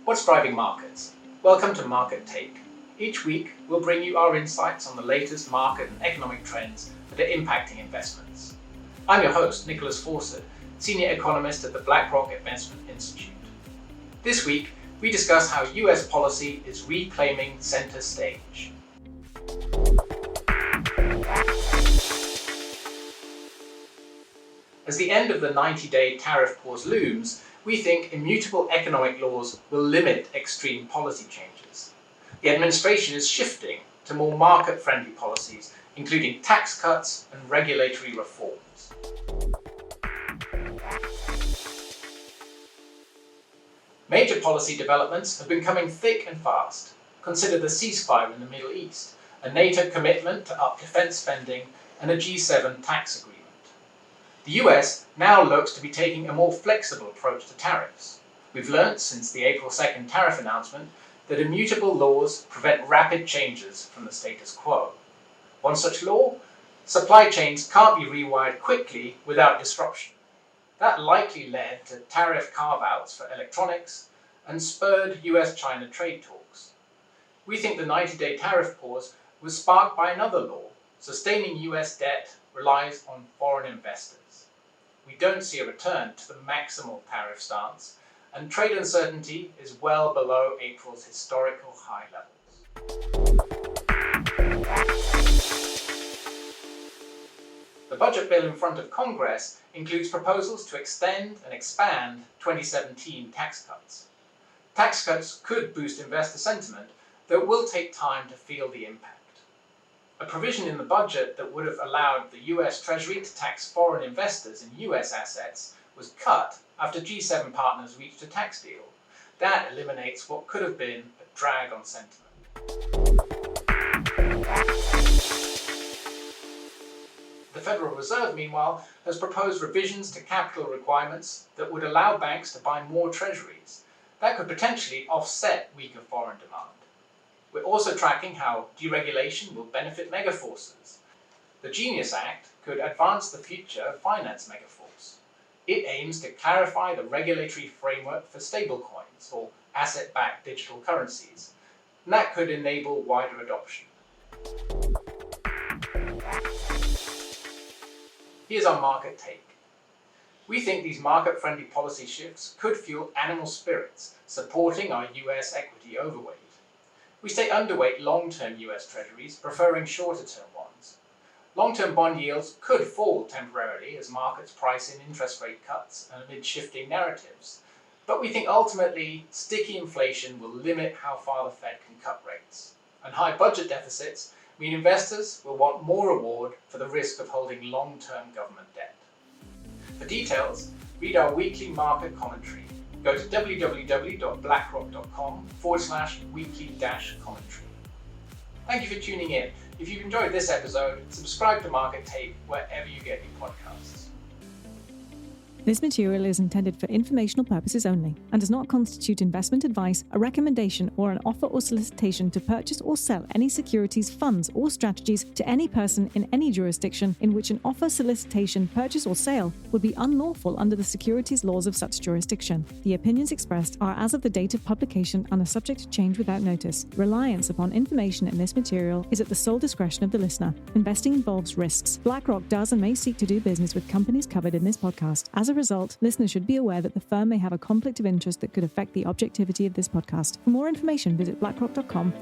What's driving markets? Welcome to Market Take. Each week, we'll bring you our insights on the latest market and economic trends that are impacting investments. I'm your host, Nicholas Fawcett, Senior Economist at the BlackRock Investment Institute. This week, we discuss how US policy is reclaiming center stage. As the end of the 90-day tariff pause looms, we think immutable economic laws will limit extreme policy changes. The administration is shifting to more market-friendly policies, including tax cuts and regulatory reforms. Major policy developments have been coming thick and fast. Consider the ceasefire in the Middle East, a NATO commitment to up defense spending, and a G7 tax agreement. The US now looks to be taking a more flexible approach to tariffs. We've learnt since the April 2nd tariff announcement that immutable laws prevent rapid changes from the status quo. One such law: supply chains can't be rewired quickly without disruption. That likely led to tariff carve-outs for electronics and spurred US-China trade talks. We think the 90-day tariff pause was sparked by another law: sustaining US debt relies on foreign investors. We don't see a return to the maximal tariff stance, and trade uncertainty is well below April's historical high levels. The budget bill in front of Congress includes proposals to extend and expand 2017 tax cuts. Tax cuts could boost investor sentiment, though it will take time to feel the impact. A provision in the budget that would have allowed the US Treasury to tax foreign investors in US assets was cut after G7 partners reached a tax deal. That eliminates what could have been a drag on sentiment. The Federal Reserve, meanwhile, has proposed revisions to capital requirements that would allow banks to buy more treasuries. That could potentially offset weaker foreign demand. We're also tracking how deregulation will benefit megaforces. The Genius Act could advance the future of finance megaforce. It aims to clarify the regulatory framework for stablecoins, or asset-backed digital currencies, and that could enable wider adoption. Here's our market take. We think these market-friendly policy shifts could fuel animal spirits, supporting our US equity overweight. We stay underweight long-term US Treasuries, preferring shorter-term ones. Long-term bond yields could fall temporarily as markets price in interest rate cuts and amid shifting narratives, but we think ultimately sticky inflation will limit how far the Fed can cut rates, and high budget deficits mean investors will want more reward for the risk of holding long-term government debt. For details, read our weekly market commentary. Go to www.blackrock.com/weekly-commentary. Thank you for tuning in. If you've enjoyed this episode, subscribe to Market Tape wherever you get your podcasts. This material is intended for informational purposes only and does not constitute investment advice, a recommendation, or an offer or solicitation to purchase or sell any securities, funds, or strategies to any person in any jurisdiction in which an offer, solicitation, purchase, or sale would be unlawful under the securities laws of such jurisdiction. The opinions expressed are as of the date of publication and are subject to change without notice. Reliance upon information in this material is at the sole discretion of the listener. Investing involves risks. BlackRock does and may seek to do business with companies covered in this podcast. As a result, listeners should be aware that the firm may have a conflict of interest that could affect the objectivity of this podcast. For more information, visit blackrock.com